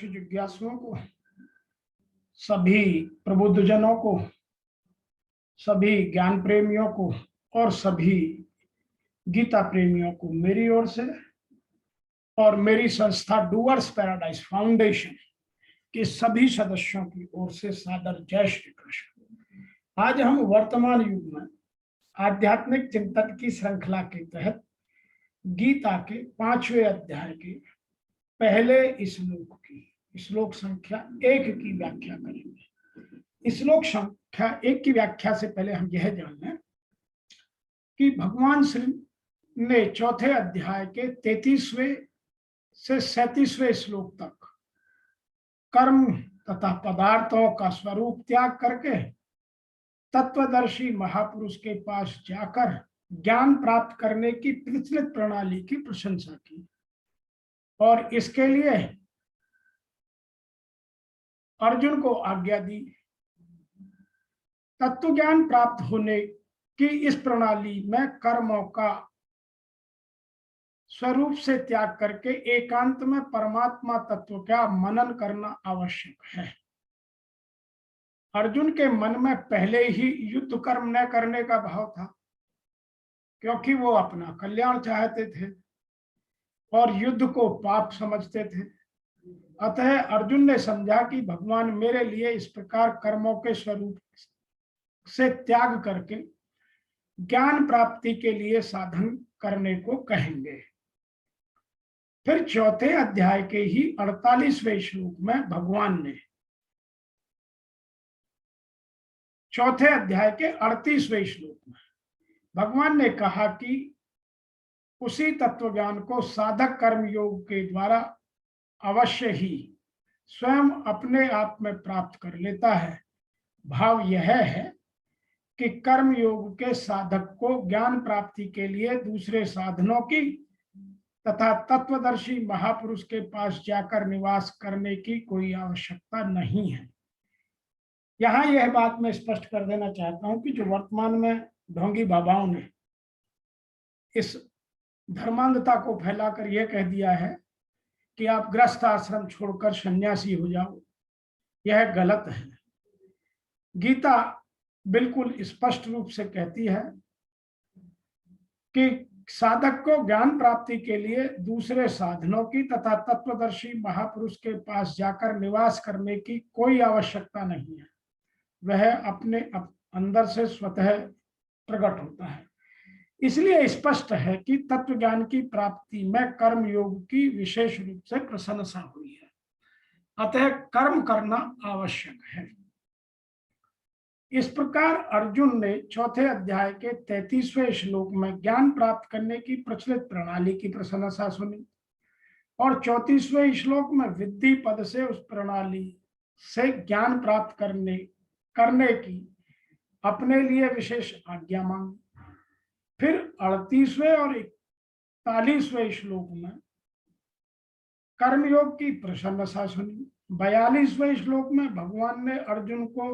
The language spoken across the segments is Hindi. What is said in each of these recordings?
जिज्ञासुओं को, सभी प्रबुद्धजनों को, सभी ज्ञान प्रेमियों को और सभी गीता प्रेमियों को मेरी ओर से और मेरी संस्था डूअर्स पैराडाइज फाउंडेशन के सभी सदस्यों की ओर से सादर जय श्री कृष्ण। आज हम वर्तमान युग में आध्यात्मिक चिंतन की श्रृंखला के तहत गीता के 5वें अध्याय के पहले श्लोक की श्लोक संख्या 1 की व्याख्या करेंगे। श्लोक संख्या 1 की व्याख्या से पहले हम यह जान लें कि भगवान श्री ने चौथे अध्याय के 33वें से 37वें श्लोक तक कर्म तथा पदार्थों का स्वरूप त्याग करके तत्वदर्शी महापुरुष के पास जाकर ज्ञान प्राप्त करने की प्रचलित प्रणाली की प्रशंसा की और इसके लिए अर्जुन को आज्ञा दी। तत्व ज्ञान प्राप्त होने की इस प्रणाली में कर्मों का स्वरूप से त्याग करके एकांत में परमात्मा तत्व का मनन करना आवश्यक है। अर्जुन के मन में पहले ही युद्ध कर्म न करने का भाव था, क्योंकि वो अपना कल्याण चाहते थे और युद्ध को पाप समझते थे। अतः अर्जुन ने समझा कि भगवान मेरे लिए इस प्रकार कर्मों के स्वरूप से त्याग करके ज्ञान प्राप्ति के लिए साधन करने को कहेंगे। फिर चौथे अध्याय के ही 48वें श्लोक में भगवान ने चौथे अध्याय के 38वें श्लोक में भगवान ने कहा कि उसी तत्व ज्ञान को साधक कर्म योग के द्वारा अवश्य ही स्वयं अपने आप में प्राप्त कर लेता है। भाव यह है कि कर्म योग के साधक को ज्ञान प्राप्ति के लिए दूसरे साधनों की तथा तत्वदर्शी महापुरुष के पास जाकर निवास करने की कोई आवश्यकता नहीं है। यहाँ यह बात मैं स्पष्ट कर देना चाहता हूं कि जो वर्तमान में ढोंगी बाबाओं ने इस धर्मांधता को फैलाकर यह कह दिया है कि आप गृहस्थ आश्रम छोड़कर सन्यासी हो जाओ, यह गलत है। गीता बिल्कुल स्पष्ट रूप से कहती है कि साधक को ज्ञान प्राप्ति के लिए दूसरे साधनों की तथा तत्वदर्शी महापुरुष के पास जाकर निवास करने की कोई आवश्यकता नहीं है। वह अपने अंदर से स्वतः प्रकट होता है। इसलिए स्पष्ट है कि तत्व ज्ञान की प्राप्ति में कर्म योग की विशेष रूप से प्रशंसा हुई है। अतः कर्म करना आवश्यक है। इस प्रकार अर्जुन ने चौथे अध्याय के 33वें श्लोक में ज्ञान प्राप्त करने की प्रचलित प्रणाली की प्रशंसा सुनी और 34वें श्लोक में विद्धि पद से उस प्रणाली से ज्ञान प्राप्त करने की अपने लिए विशेष आज्ञा मांगी। फिर 38वें और 41वें श्लोक में कर्मयोग की प्रशंसा सुनी। 42वें श्लोक में भगवान ने अर्जुन को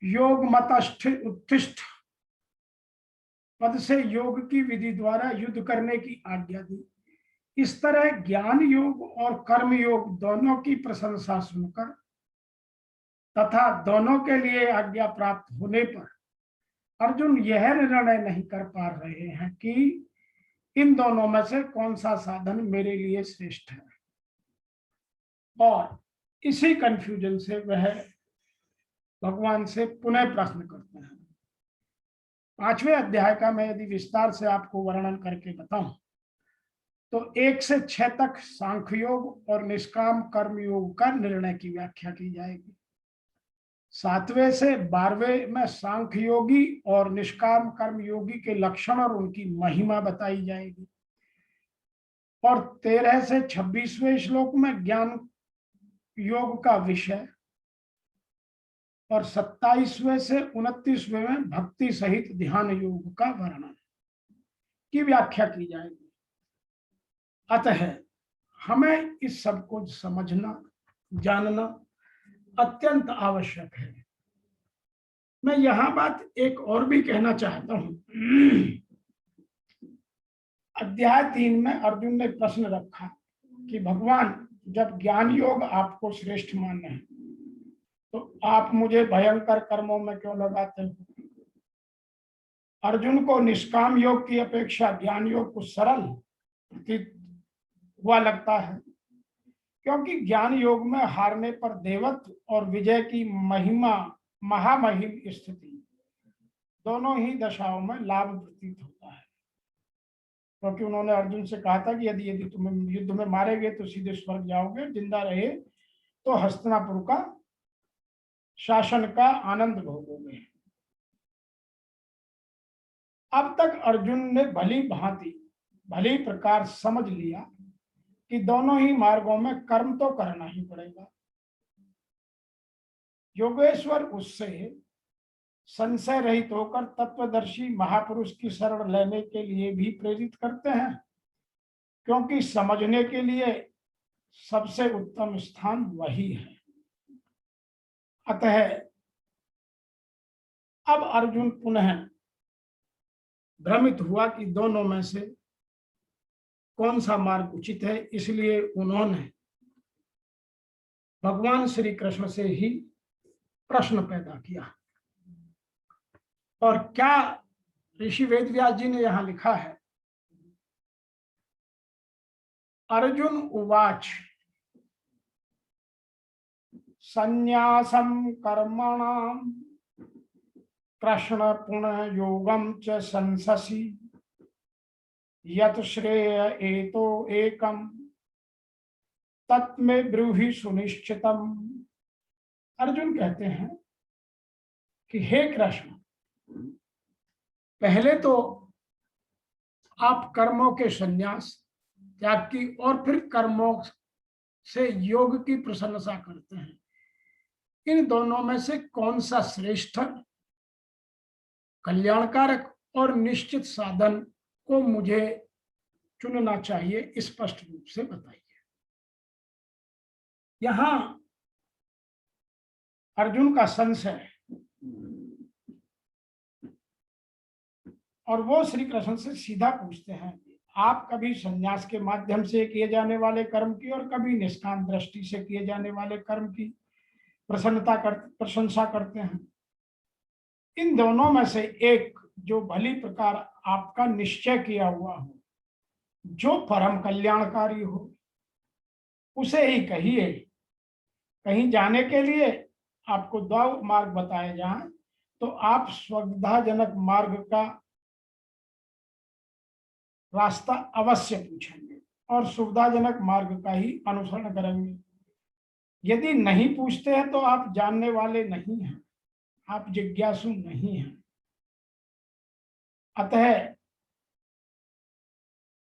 योग मत उत्तिष्ठ पद से योग की विधि द्वारा युद्ध करने की आज्ञा दी। इस तरह ज्ञान योग और कर्म योग दोनों की प्रशंसा सुनकर तथा दोनों के लिए आज्ञा प्राप्त होने पर अर्जुन यह निर्णय नहीं कर पा रहे हैं कि इन दोनों में से कौन सा साधन मेरे लिए श्रेष्ठ है, और इसी कंफ्यूजन से वह भगवान से पुनः प्रश्न करते हैं। 5वें अध्याय का मैं यदि विस्तार से आपको वर्णन करके बताऊं तो 1 से 6 तक सांख्य योग और निष्काम कर्म योग का निर्णय की व्याख्या की जाएगी। 7वें से 12वें में सांख्य योगी और निष्काम कर्म योगी के लक्षण और उनकी महिमा बताई जाएगी और 13 से 26वें श्लोक में ज्ञान योग का विषय और 27वें से 29वें में भक्ति सहित ध्यान योग का वर्णन की व्याख्या की जाएगी। अतः हमें इस सब को समझना जानना अत्यंत आवश्यक है। मैं यहां बात एक और भी कहना चाहता हूं। अध्याय 3 में अर्जुन ने प्रश्न रखा कि भगवान जब ज्ञान योग आपको श्रेष्ठ मानना है तो आप मुझे भयंकर कर्मों में क्यों लगाते हो? अर्जुन को निष्काम योग की अपेक्षा ज्ञान योग को सरल प्रतीत हुआ लगता है, क्योंकि ज्ञान योग में हारने पर देवत्व और विजय की महिमा महामहिम स्थिति दोनों ही दशाओं में लाभ प्रतीत होता है। क्योंकि उन्होंने अर्जुन से कहा था कि यदि यदि तुम्हें युद्ध में मारेंगे तो सीधे स्वर्ग जाओगे, जिंदा रहे तो हस्तिनापुर का शासन का आनंद भोगोगे। अब तक अर्जुन ने भली प्रकार समझ लिया कि दोनों ही मार्गों में कर्म तो करना ही पड़ेगा। योगेश्वर उससे संशय रहित होकर तत्वदर्शी महापुरुष की शरण लेने के लिए भी प्रेरित करते हैं, क्योंकि समझने के लिए सबसे उत्तम स्थान वही है। अतः अब अर्जुन पुनः भ्रमित हुआ कि दोनों में से कौन सा मार्ग उचित है, इसलिए उन्होंने भगवान श्री कृष्ण से ही प्रश्न पैदा किया। और क्या ऋषि वेदव्यास जी ने यहां लिखा है, अर्जुन उवाच संन्यासं कर्मणां कृष्ण पुनः योगं च संससि यत् श्रेय एतो एकम तत्मे ब्रूहि सुनिश्चितम। अर्जुन कहते हैं कि हे कृष्ण, पहले तो आप कर्मों के संन्यास त्याग की और फिर कर्मों से योग की प्रशंसा करते हैं। इन दोनों में से कौन सा श्रेष्ठ, कल्याणकारक और निश्चित साधन को मुझे चुनना चाहिए, स्पष्ट रूप से बताइए। यहां अर्जुन का संशय है और वो श्री कृष्ण से सीधा पूछते हैं, आप कभी संन्यास के माध्यम से किए जाने वाले कर्म की और कभी निष्काम दृष्टि से किए जाने वाले कर्म की प्रशंसा करते हैं। इन दोनों में से एक जो भली प्रकार आपका निश्चय किया हुआ हो, जो परम कल्याणकारी हो, उसे ही कहिए। कहीं जाने के लिए आपको दो मार्ग बताए जाएं तो आप सुविधाजनक मार्ग का रास्ता अवश्य पूछेंगे और सुविधाजनक मार्ग का ही अनुसरण करेंगे। यदि नहीं पूछते हैं तो आप जानने वाले नहीं हैं, आप जिज्ञासु नहीं हैं। अतः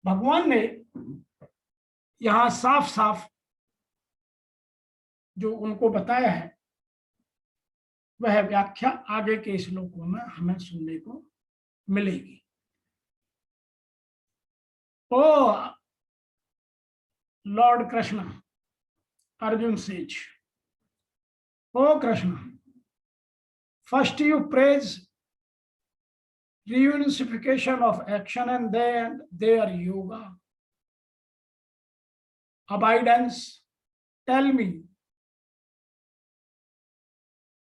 भगवान ने यहां साफ साफ जो उनको बताया है वह व्याख्या आगे के श्लोकों में हमें सुनने को मिलेगी। O Lord Krishna, Arjun says, O Krishna, first you praise reunification of action and then their yoga abidance. Tell me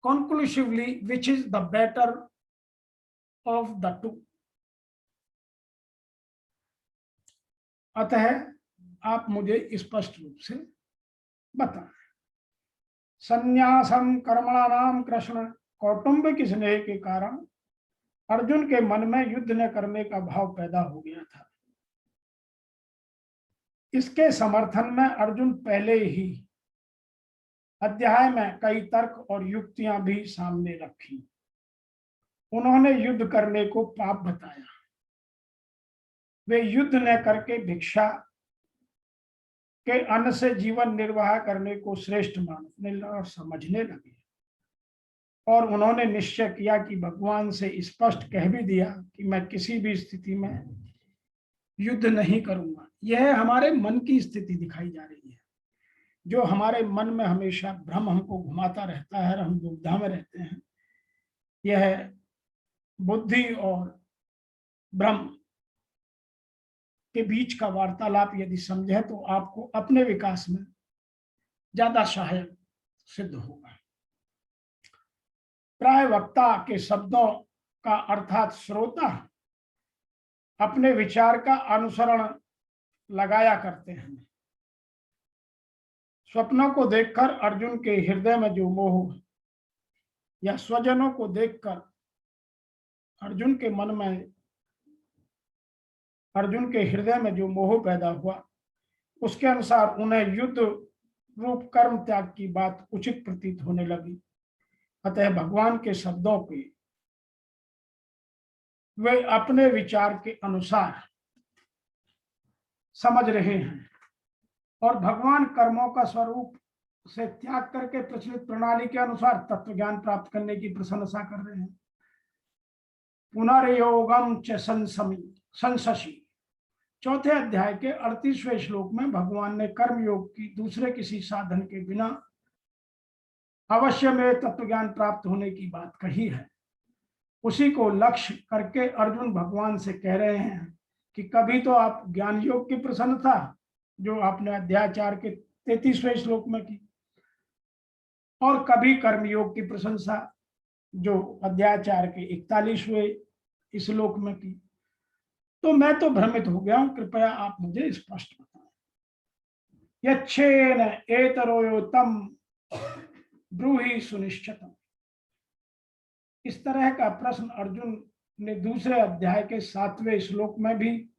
conclusively which is the better of the two. अतः आप मुझे स्पष्ट रूप से बताएं। संन्यासम कर्मणानाम कृष्ण, कौटुंबिक स्नेह के कारण अर्जुन के मन में युद्ध न करने का भाव पैदा हो गया था। इसके समर्थन में अर्जुन पहले ही अध्याय में कई तर्क और युक्तियां भी सामने रखी। उन्होंने युद्ध करने को पाप बताया। वे युद्ध न करके भिक्षा के अन्न से जीवन निर्वाह करने को श्रेष्ठ मानने और समझने लगे। और उन्होंने निश्चय किया कि भगवान से स्पष्ट कह भी दिया कि मैं किसी भी स्थिति में युद्ध नहीं करूंगा। यह हमारे मन की स्थिति दिखाई जा रही है, जो हमारे मन में हमेशा भ्रम हमको घुमाता रहता है और हम दुविधा में रहते हैं। यह बुद्धि और भ्रम के बीच का वार्तालाप यदि समझे तो आपको अपने विकास में ज्यादा सहायक सिद्ध होगा। प्राय वक्ता के शब्दों का अर्थात श्रोता अपने विचार का अनुसरण लगाया करते हैं। स्वप्नों को देखकर अर्जुन के हृदय में जो मोह या स्वजनों को देखकर अर्जुन के हृदय में जो मोह पैदा हुआ, उसके अनुसार उन्हें युद्ध रूप कर्म त्याग की बात उचित प्रतीत होने लगी। अतः भगवान के शब्दों के वे अपने विचार के अनुसार समझ रहे हैं और भगवान कर्मों का स्वरूप से त्याग करके प्रचलित प्रणाली के अनुसार तत्व ज्ञान प्राप्त करने की प्रशंसा कर रहे हैं। पुनर्योगम च संससी, चौथे अध्याय के 38वें श्लोक में भगवान ने कर्म योग की दूसरे किसी साधन के बिना अवश्य में तत्व ज्ञान प्राप्त होने की बात कही है। उसी को लक्ष्य करके अर्जुन भगवान से कह रहे हैं कि कभी तो आप ज्ञान योग की प्रसन्नता जो आपने अध्याय 4 के 33वें श्लोक में की, और कभी कर्म योग की प्रशंसा जो अध्याय 4 के 41वें श्लोक में की। तो मैं तो भ्रमित हो गया हूं, कृपया आप मुझे स्पष्ट बताएं। यच्छेन एतरोयोतम ब्रूहि सुनिश्चितम, इस तरह का प्रश्न अर्जुन ने दूसरे अध्याय के 7वें श्लोक में भी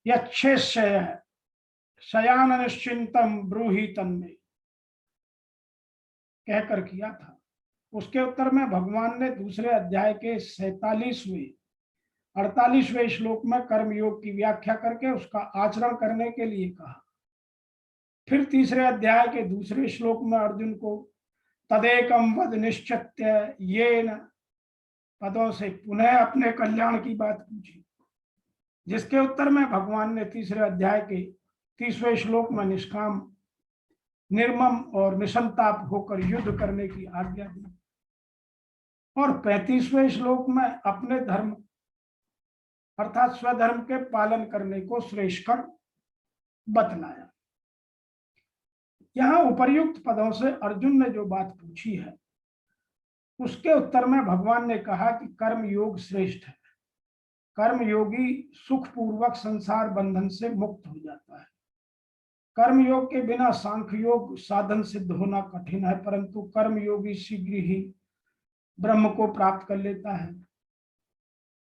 यच्छेशय शयान निश्चिंतम ब्रूहि तन्मे कहकर किया था। उसके उत्तर में भगवान ने दूसरे अध्याय के 48वें श्लोक में कर्म योग की व्याख्या करके उसका आचरण करने के लिए कहा। फिर तीसरे अध्याय के दूसरे श्लोक में अर्जुन को तदेकम वद निश्चित्य येन पदों से पुनः अपने कल्याण की बात पूछी, जिसके उत्तर में भगवान ने तीसरे अध्याय के 30वें श्लोक में निष्काम, निर्मम और निसंताप होकर युद्ध करने की आज्ञा दी और 35वें श्लोक में अपने धर्म अर्थात स्वधर्म के पालन करने को श्रेष्ठ कर बतलाया। यहाँ उपर्युक्त पदों से अर्जुन ने जो बात पूछी है उसके उत्तर में भगवान ने कहा कि कर्म योग श्रेष्ठ है। कर्म योगी सुख पूर्वक संसार बंधन से मुक्त हो जाता है। कर्म योग के बिना सांख्य योग साधन सिद्ध होना कठिन है, परंतु कर्म योगी शीघ्र ही ब्रह्म को प्राप्त कर लेता है।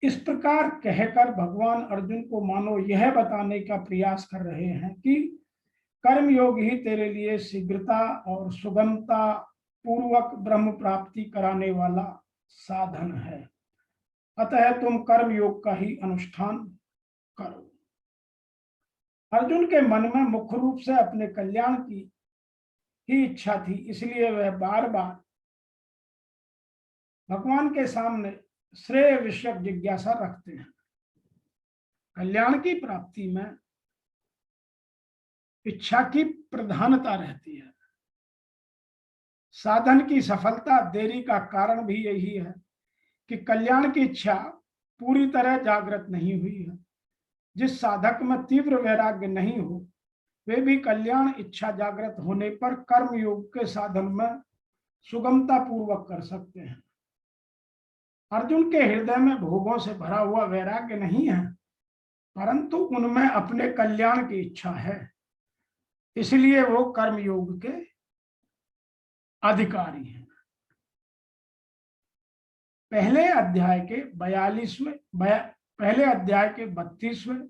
इस प्रकार कहकर भगवान अर्जुन को मानो यह बताने का प्रयास कर रहे हैं कि कर्म योग ही तेरे लिए शीघ्रता और सुगमता पूर्वक ब्रह्म प्राप्ति कराने वाला साधन है। अतः तुम कर्म योग का ही अनुष्ठान करो। अर्जुन के मन में मुख्य रूप से अपने कल्याण की ही इच्छा थी, इसलिए वह बार बार भगवान के सामने श्रेय विषयक जिज्ञासा रखते हैं। कल्याण की प्राप्ति में इच्छा की प्रधानता रहती है। साधन की सफलता देरी का कारण भी यही है कि कल्याण की इच्छा पूरी तरह जागृत नहीं हुई है। जिस साधक में तीव्र वैराग्य नहीं हो वे भी कल्याण इच्छा जागृत होने पर कर्म योग के साधन में सुगमता पूर्वक कर सकते हैं। अर्जुन के हृदय में भोगों से भरा हुआ वैराग्य नहीं है, परंतु उनमें अपने कल्याण की इच्छा है, इसलिए वो कर्म योग के अधिकारी हैं। पहले अध्याय के 32वें